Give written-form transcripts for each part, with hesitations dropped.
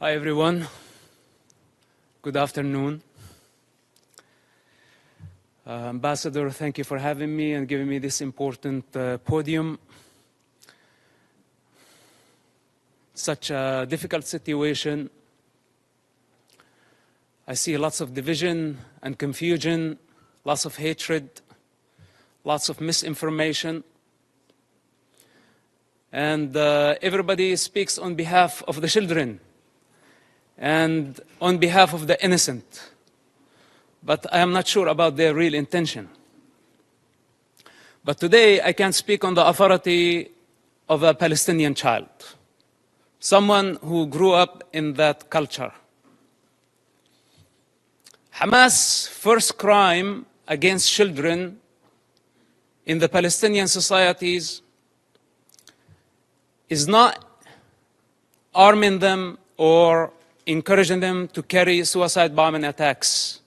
Hi, everyone. Good afternoon. Ambassador, thank you for having me and giving me this important podium. Such a difficult situation. I see lots of division and confusion, lots of hatred, lots of misinformation. And everybody speaks on behalf of the children and on behalf of the innocent. But I am not sure about their real intention. But today I can speak on the authority of a Palestinian child, someone who grew up in that culture. Hamas' first crime against children in the Palestinian societies is not arming them or encouraging them to carry suicide bombing attacks.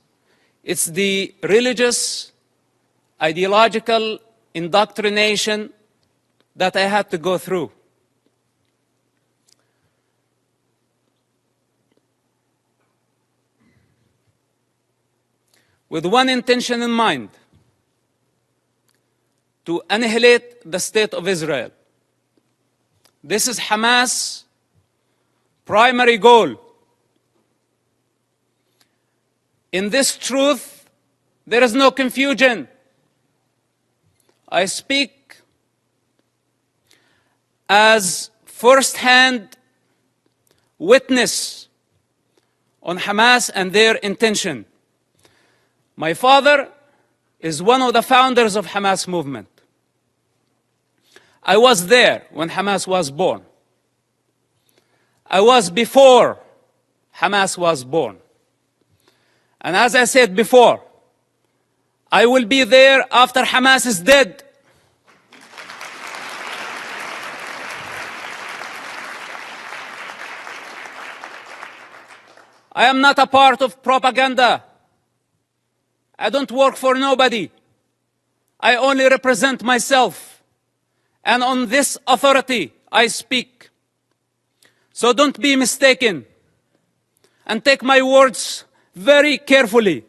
It's the religious, ideological indoctrination that I had to go through. With one intention in mind: to annihilate the state of Israel. This is Hamas' primary goal. In this truth, there is no confusion. I speak as first-hand witness on Hamas and their intention. My father is one of the founders of Hamas movement. I was there when Hamas was born. I was before Hamas was born. And as I said before, I will be there after Hamas is dead. I am not a part of propaganda. I don't work for nobody. I only represent myself. And on this authority I speak. So don't be mistaken and take my words very carefully.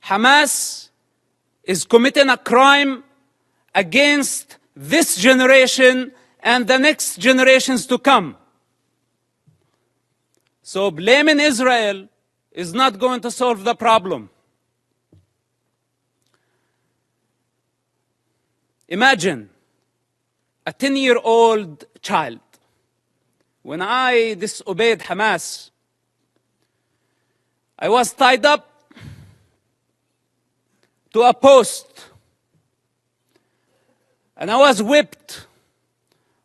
Hamas is committing a crime against this generation and the next generations to come. So blaming Israel is not going to solve the problem. Imagine a 10-year-old child. When I disobeyed Hamas, I was tied up to a post and I was whipped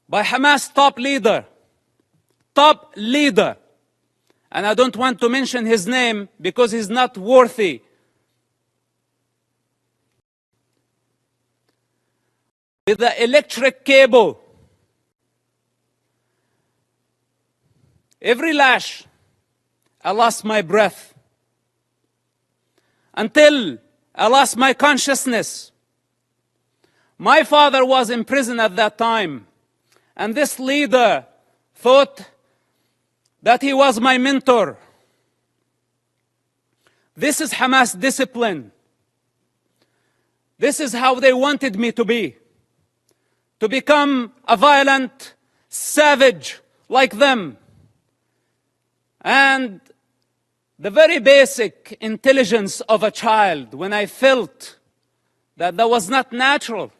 by Hamas top leader. And I don't want to mention his name because he's not worthy. With the electric cable. Every lash, I lost my breath until I lost my consciousness. My father was in prison at that time, and this leader thought that he was my mentor. This is Hamas discipline. This is how they wanted me to be. To become a violent savage like them. And the very basic intelligence of a child, when I felt that was not natural,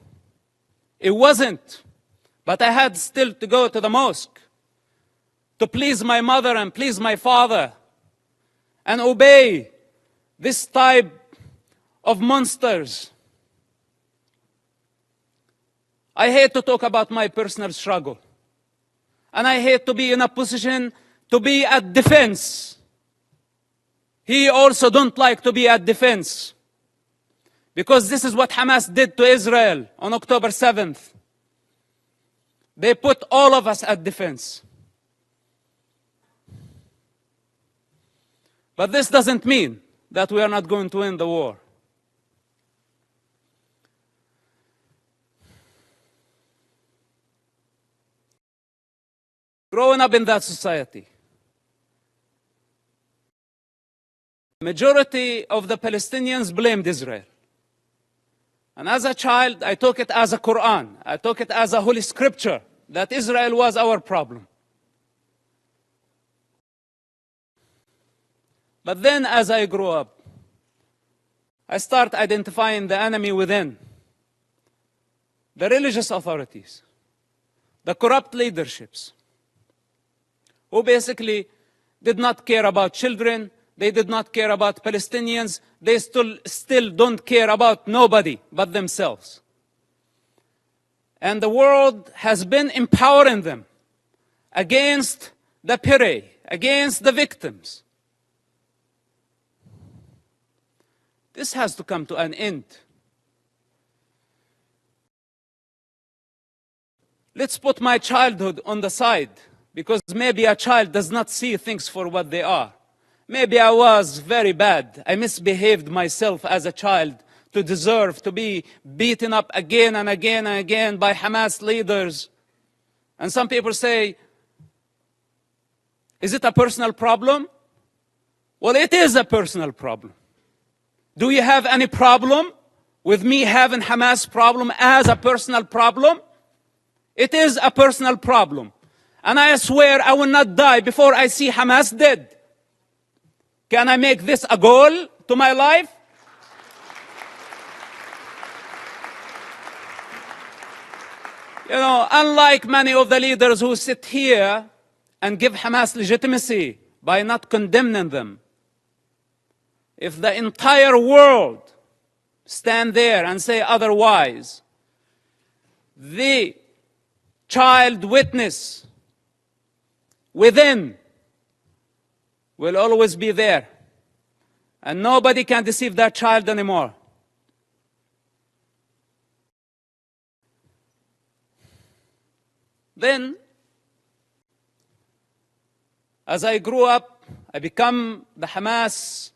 it wasn't. But I had still to go to the mosque to please my mother and please my father and obey this type of monsters. I hate to talk about my personal struggle. And I hate to be in a position to be at defense. He also don't like to be at defense. Because this is what Hamas did to Israel on October 7th. They put all of us at defense. But this doesn't mean that we are not going to win the war. growing up in that society, majority of the Palestinians blamed Israel. And as a child, I took it as a Quran. I took it as a holy scripture that Israel was our problem. But then as I grew up, I start identifying the enemy within. The religious authorities, the corrupt leaderships, who basically did not care about children, they did not care about Palestinians, they still don't care about nobody but themselves. And the world has been empowering them against the prey, against the victims. This has to come to an end. Let's put my childhood on the side, because maybe a child does not see things for what they are. Maybe I was very bad. I misbehaved myself as a child to deserve to be beaten up again and again and again by Hamas leaders. And some people say, is it a personal problem? Well, it is a personal problem. Do you have any problem with me having Hamas problem as a personal problem? It is a personal problem. And I swear I will not die before I see Hamas dead. Can I make this a goal to my life? You know, unlike many of the leaders who sit here and give Hamas legitimacy by not condemning them, if the entire world stand there and say otherwise, the child witness within will always be there. And nobody can deceive that child anymore. Then, as I grew up, I become the Hamas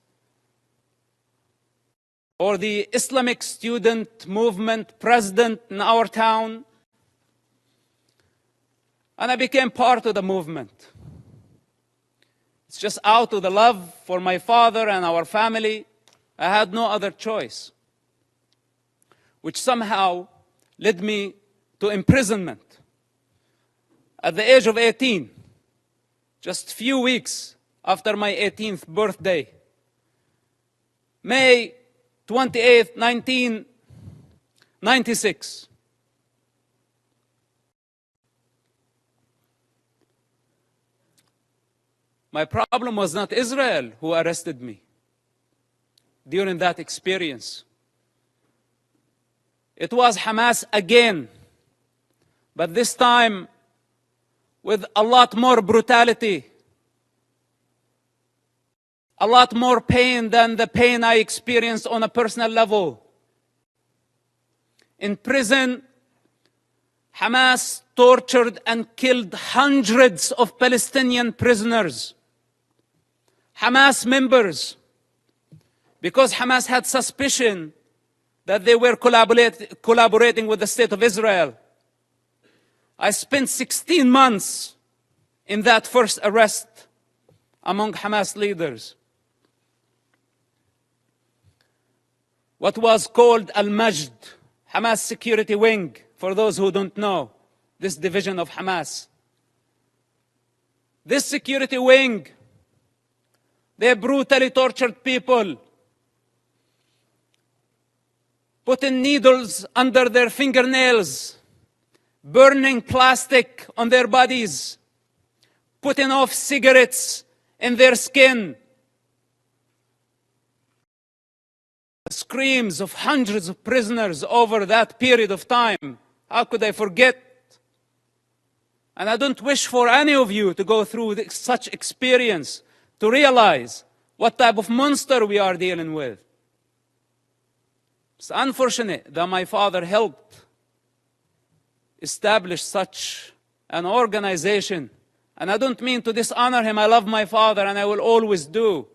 or the Islamic student movement president in our town. And I became part of the movement. It's just out of the love for my father and our family. I had no other choice, which somehow led me to imprisonment. At the age of 18, just a few weeks after my 18th birthday, May 28, 1996. My problem was not Israel who arrested me during that experience. It was Hamas again, but this time with a lot more brutality, a lot more pain than the pain I experienced on a personal level. In prison, Hamas tortured and killed hundreds of Palestinian prisoners, Hamas members, because Hamas had suspicion that they were collaborating with the State of Israel. I spent 16 months in that first arrest among Hamas leaders. What was called Al-Majd, Hamas security wing, for those who don't know, this division of Hamas. This security wing, they brutally tortured people, putting needles under their fingernails, burning plastic on their bodies, putting off cigarettes in their skin. Screams of hundreds of prisoners over that period of time. How could I forget? And I don't wish for any of you to go through such experience, to realize what type of monster we are dealing with. It's unfortunate that my father helped establish such an organization. And I don't mean to dishonor him. I love my father and I will always do.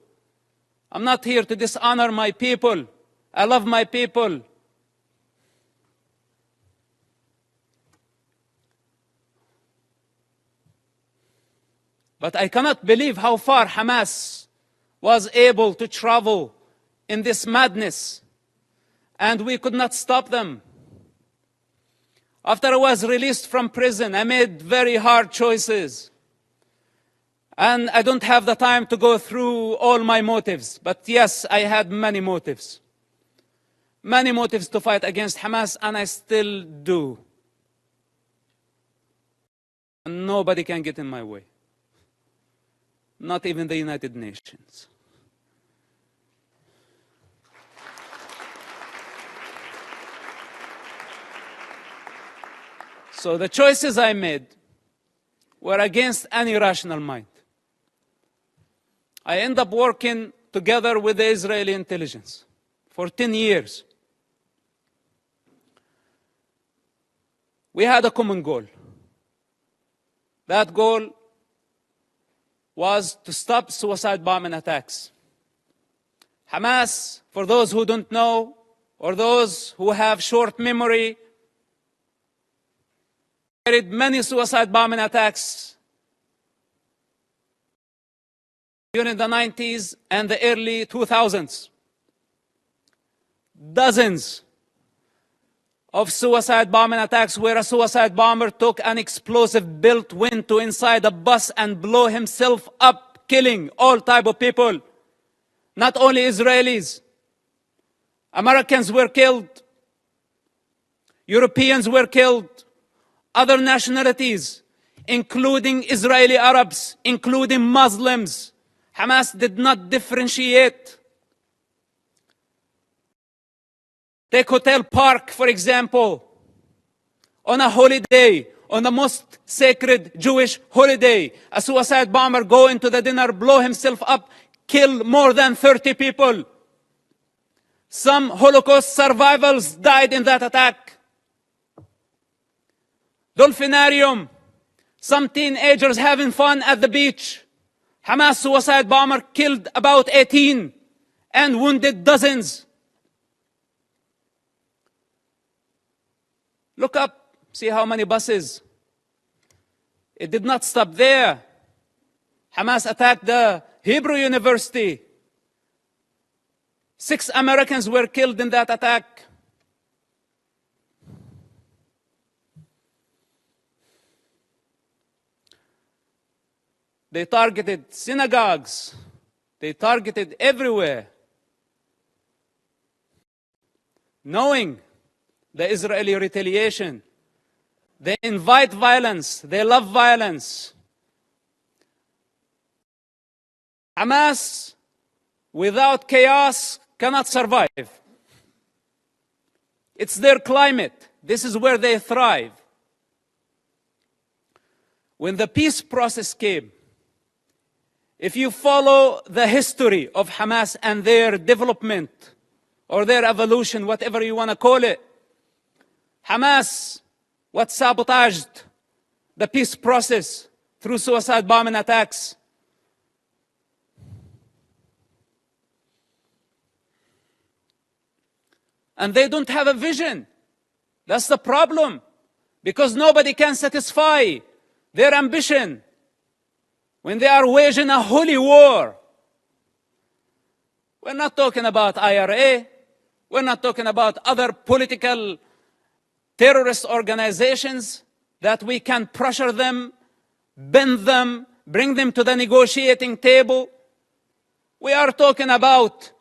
I'm not here to dishonor my people. I love my people. But I cannot believe how far Hamas was able to travel in this madness, and we could not stop them. After I was released from prison, I made very hard choices. And I don't have the time to go through all my motives, but yes, I had many motives. Many motives to fight against Hamas, and I still do. And nobody can get in my way. Not even the United Nations. So the choices I made were against any rational mind. I ended up working together with the Israeli intelligence for 10 years. We had a common goal. That goal was to stop suicide bombing attacks. Hamas, for those who don't know, or those who have short memory, carried many suicide bombing attacks during the 90s and the early 2000s. Dozens of suicide bombing attacks where a suicide bomber took an explosive built went to inside a bus and blew himself up, killing all type of people. Not only Israelis. Americans were killed. Europeans were killed. Other nationalities, including Israeli Arabs, including Muslims. Hamas did not differentiate. Take Hotel Park, for example. On a holiday, on the most sacred Jewish holiday, a suicide bomber go into the dinner, blow himself up, kill more than 30 people. Some Holocaust survivors died in that attack. Dolphinarium, some teenagers having fun at the beach. Hamas suicide bomber killed about 18 and wounded dozens. Look up, see how many buses. It did not stop there. Hamas attacked the Hebrew University. 6 Americans were killed in that attack. They targeted synagogues. They targeted everywhere. Knowing the Israeli retaliation, they invite violence. They love violence. Hamas, without chaos, cannot survive. It's their climate. This is where they thrive. When the peace process came, if you follow the history of Hamas and their development or their evolution, whatever you want to call it, Hamas, what sabotaged the peace process through suicide bombing attacks. And they don't have a vision. That's the problem. Because nobody can satisfy their ambition when they are waging a holy war. We're not talking about IRA. We're not talking about other political terrorist organizations that we can pressure them, bend them, bring them to the negotiating table. We are talking about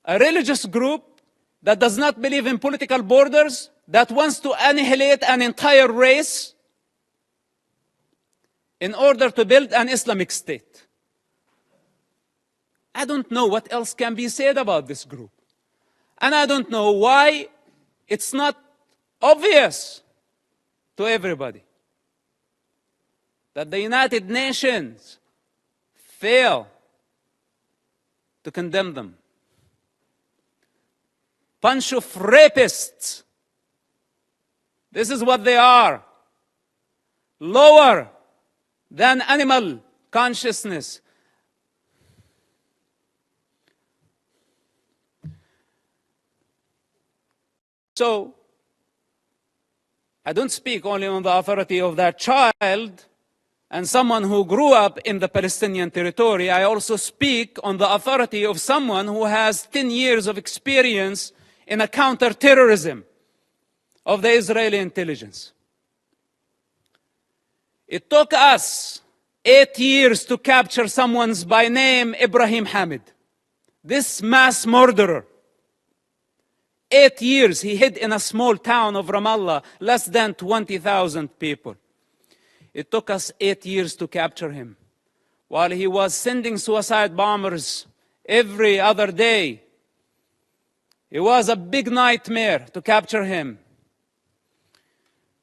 a religious group that does not believe in political borders, that wants to annihilate an entire race in order to build an Islamic state. I don't know what else can be said about this group. And I don't know why it's not obvious to everybody that the United Nations fail to condemn them. Bunch of rapists. This is what they are. Lower than animal consciousness. So, I don't speak only on the authority of that child and someone who grew up in the Palestinian territory, I also speak on the authority of someone who has 10 years of experience in a counterterrorism of the Israeli intelligence. It took us 8 years to capture someone by name Ibrahim Hamid. This mass murderer. 8 years he hid in a small town of Ramallah, less than 20,000 people. It took us 8 years to capture him, while he was sending suicide bombers every other day. It was a big nightmare to capture him.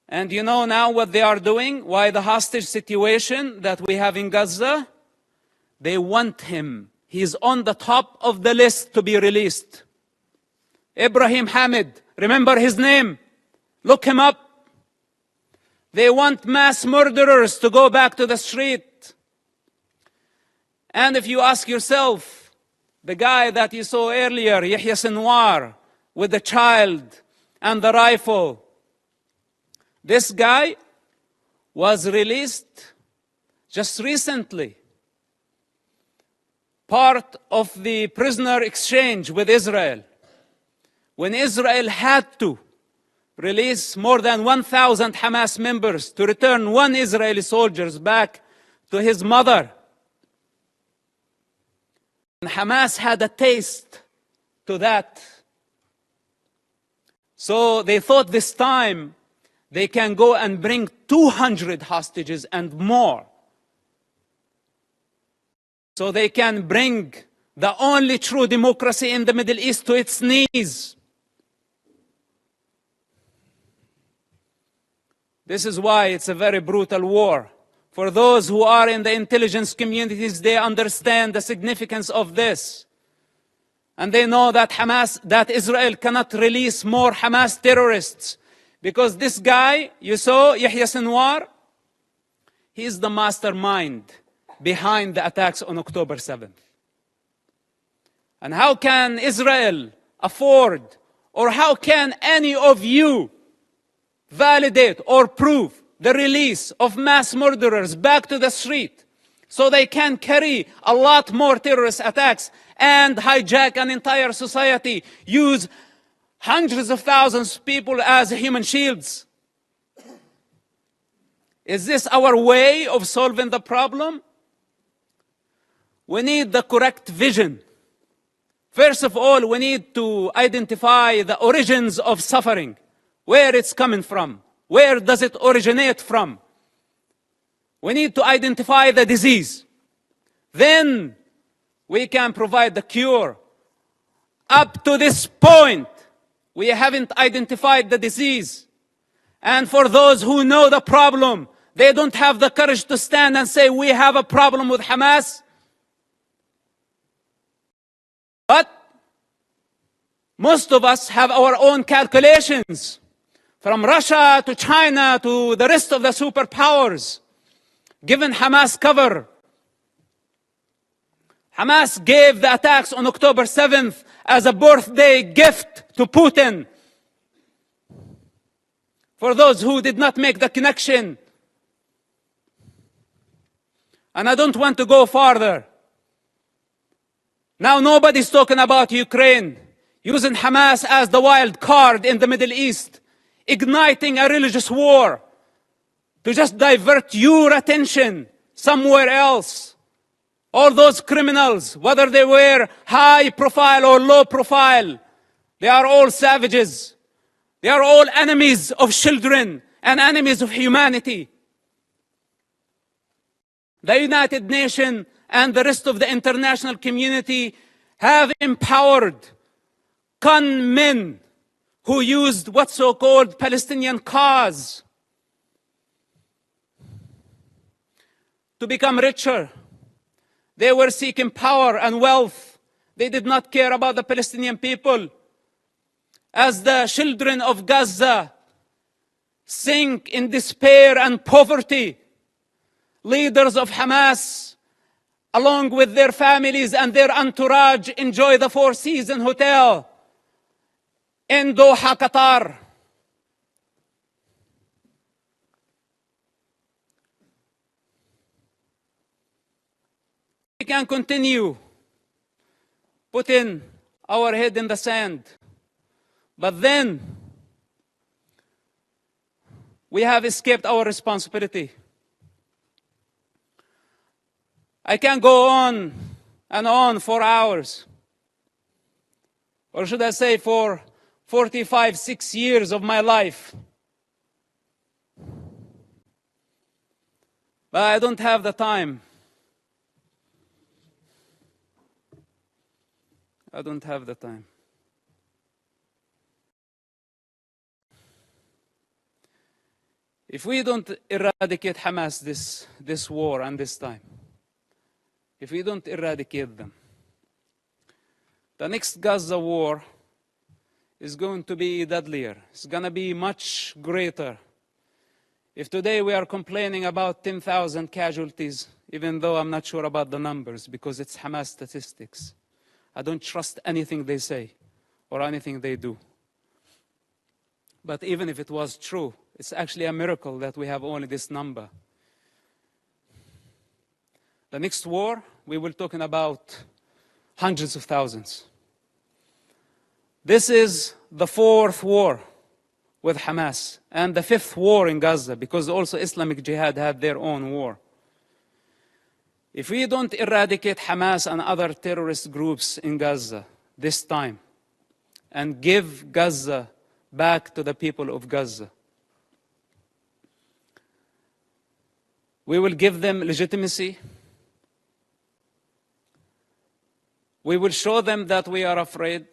And you know now what they are doing? Why the hostage situation that we have in Gaza? They want him. He's on the top of the list to be released. Ibrahim Hamid, remember his name? Look him up. They want mass murderers to go back to the street. And if you ask yourself, the guy that you saw earlier, Yahya Sinwar, with the child and the rifle, this guy was released just recently, part of the prisoner exchange with Israel, when Israel had to release more than 1,000 Hamas members to return one Israeli soldier back to his mother. And Hamas had a taste to that. So they thought this time they can go and bring 200 hostages and more. So they can bring the only true democracy in the Middle East to its knees. This is why it's a very brutal war. For those who are in the intelligence communities, they understand the significance of this. And they know that that Israel cannot release more Hamas terrorists. Because this guy, you saw, Yahya Sinwar, he is the mastermind behind the attacks on October 7th. And how can Israel afford, or how can any of you validate or prove the release of mass murderers back to the street so they can carry a lot more terrorist attacks and hijack an entire society, use hundreds of thousands of people as human shields? Is this our way of solving the problem? We need the correct vision. First of all, we need to identify the origins of suffering, where it's coming from, where does it originate from. We need to identify the disease. Then we can provide the cure. Up to this point, we haven't identified the disease. And for those who know the problem, they don't have the courage to stand and say, we have a problem with Hamas. But most of us have our own calculations. From Russia to China to the rest of the superpowers, given Hamas cover. Hamas gave the attacks on October 7th as a birthday gift to Putin. For those who did not make the connection. And I don't want to go farther. Now nobody's talking about Ukraine, using Hamas as the wild card in the Middle East, igniting a religious war to just divert your attention somewhere else. All those criminals, whether they were high profile or low profile, they are all savages. They are all enemies of children and enemies of humanity. The United Nations and the rest of the international community have empowered con men who used what's so-called Palestinian cause to become richer. They were seeking power and wealth. They did not care about the Palestinian people. As the children of Gaza sink in despair and poverty, leaders of Hamas, along with their families and their entourage, enjoy the Four Seasons Hotel in Doha, Qatar. can continue putting our head in the sand, but then we have escaped our responsibility. I can go on and on for hours, or should I say for 45, 6 years of my life. But I don't have the time. I don't have the time. If we don't eradicate Hamas this war and this time, if we don't eradicate them, the next Gaza war is going to be deadlier. It's going to be much greater. If today we are complaining about 10,000 casualties, even though I'm not sure about the numbers because it's Hamas statistics, I don't trust anything they say or anything they do. But even if it was true, it's actually a miracle that we have only this number. The next war, we will be talking about hundreds of thousands. This is the fourth war with Hamas and the fifth war in Gaza, because also Islamic Jihad had their own war. If we don't eradicate Hamas and other terrorist groups in Gaza this time and give Gaza back to the people of Gaza, we will give them legitimacy. We will show them that we are afraid.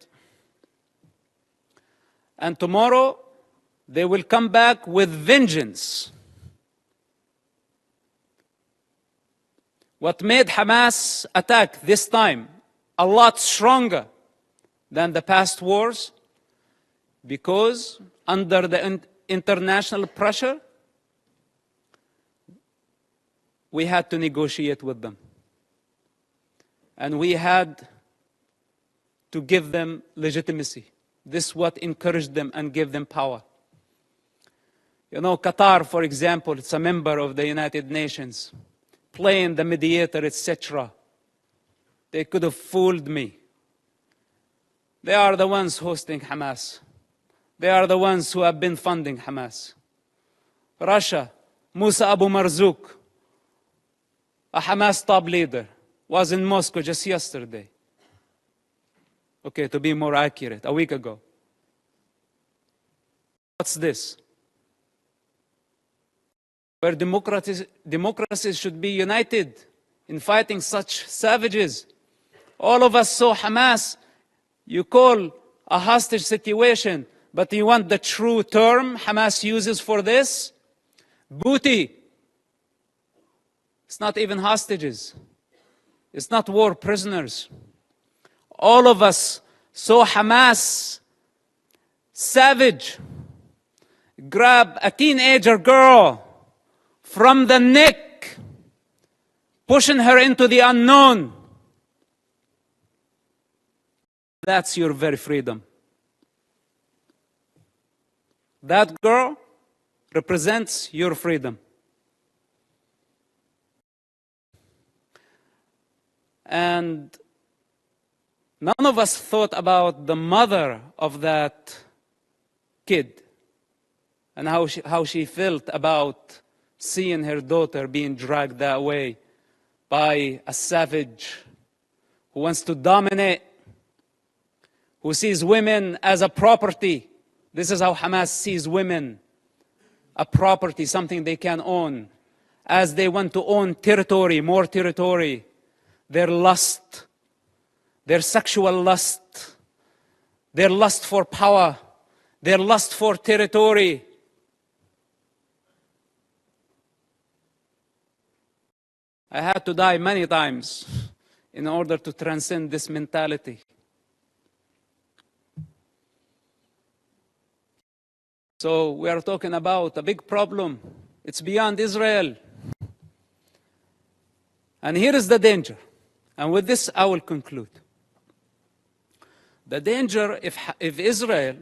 And tomorrow, they will come back with vengeance. What made Hamas attack this time a lot stronger than the past wars? Because under the international pressure, we had to negotiate with them. And we had to give them legitimacy. This is what encouraged them and gave them power. You know, Qatar, for example, it's a member of the United Nations, playing the mediator, etc. They could have fooled me. They are the ones hosting Hamas. They are the ones who have been funding Hamas. Russia, Musa Abu Marzouk, a Hamas top leader, was in Moscow just yesterday. Okay, to be more accurate, a week ago. What's this? Where democracies should be united in fighting such savages. All of us saw Hamas. You call a hostage situation, but you want the true term Hamas uses for this? Booty. It's not even hostages. It's not war prisoners. All of us saw Hamas, savage, grab a teenager girl from the neck, pushing her into the unknown. That's your very freedom. That girl represents your freedom. And none of us thought about the mother of that kid and how she felt about seeing her daughter being dragged that way by a savage who wants to dominate, who sees women as a property. This is how Hamas sees women, a property, something they can own. As they want to own territory, more territory, their lust, their sexual lust, their lust for power, their lust for territory. I had to die many times in order to transcend this mentality. So we are talking about a big problem. It's beyond Israel. And here is the danger. And with this, I will conclude. The danger if Israel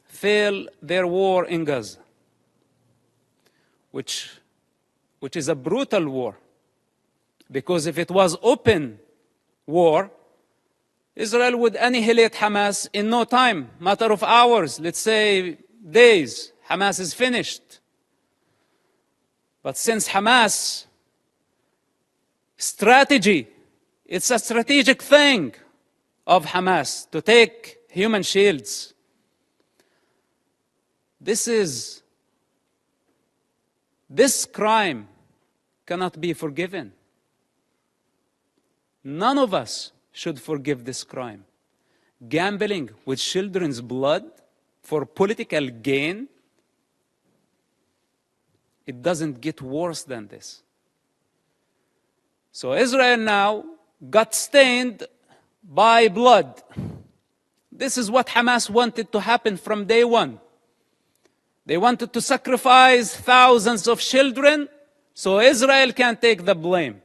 fail their war in Gaza, which is a brutal war, Because if it was open war, Israel would annihilate Hamas in no time, matter of hours, let's say days. Hamas is finished. But since Hamas strategy, it's a strategic thing of Hamas to take human shields. This crime cannot be forgiven. None of us should forgive this crime. Gambling with children's blood for political gain, it doesn't get worse than this. So Israel now got stained by blood. This is what Hamas wanted to happen from day one. They wanted to sacrifice thousands of children so Israel can take the blame.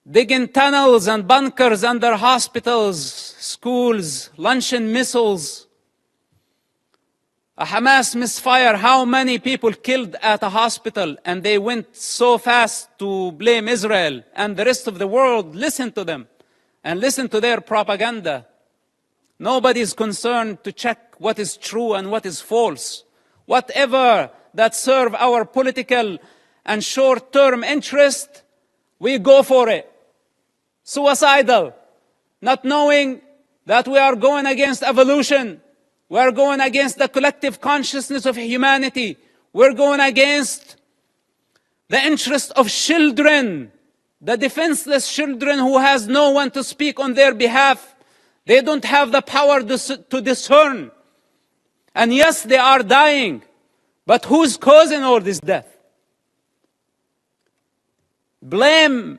Digging tunnels and bunkers under hospitals, schools, launching missiles. A Hamas misfire, how many people killed at a hospital, and they went so fast to blame Israel, and the rest of the world listened to them and listened to their propaganda. Nobody is concerned to check what is true and what is false. Whatever that serve our political and short-term interest, we go for it. Suicidal, not knowing that we are going against evolution. We are going against the collective consciousness of humanity. We're going against the interest of children, the defenseless children who has no one to speak on their behalf. They don't have the power to discern. And yes, they are dying. But who's causing all this death? Blame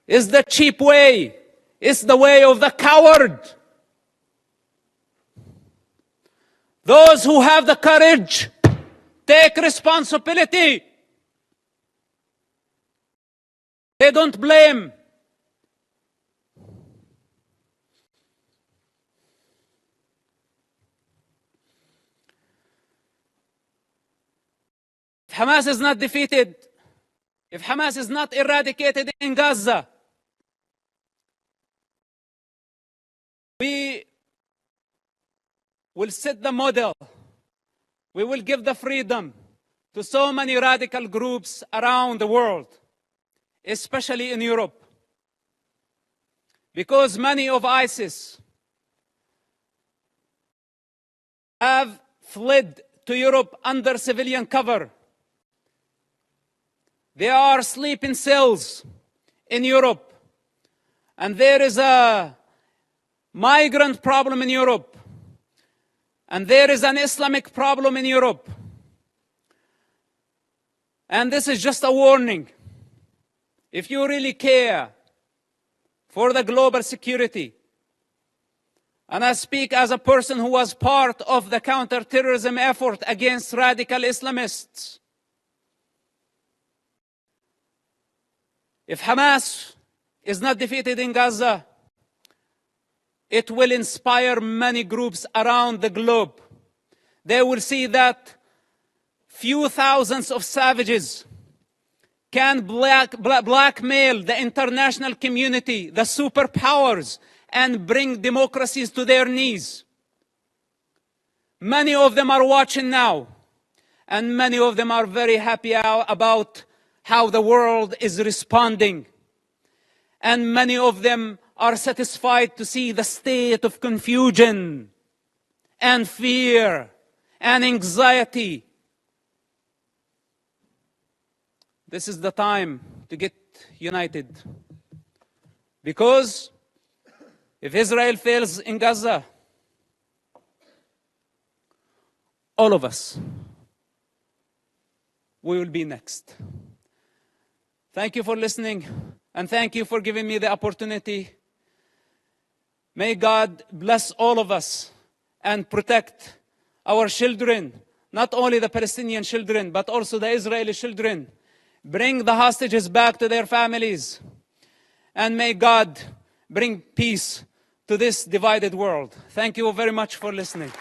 is the cheap way. It's the way of the coward. Those who have the courage, take responsibility. They don't blame. If Hamas is not defeated, if Hamas is not eradicated in Gaza, we will set the model. We will give the freedom to so many radical groups around the world, especially in Europe. Because many of ISIS have fled to Europe under civilian cover. They are sleeping cells in Europe. And there is a migrant problem in Europe. And there is an Islamic problem in Europe. And this is just a warning. If you really care for the global security, and I speak as a person who was part of the counterterrorism effort against radical Islamists, if Hamas is not defeated in Gaza, it will inspire many groups around the globe. They will see that few thousands of savages can blackmail the international community, the superpowers, and bring democracies to their knees. Many of them are watching now, and many of them are very happy about how the world is responding. And many of them are satisfied to see the state of confusion and fear and anxiety. This is the time to get united. Because if Israel fails in Gaza, all of us, we will be next. Thank you for listening, and thank you for giving me the opportunity. May God bless all of us and protect our children, not only the Palestinian children, but also the Israeli children. Bring the hostages back to their families. And may God bring peace to this divided world. Thank you very much for listening.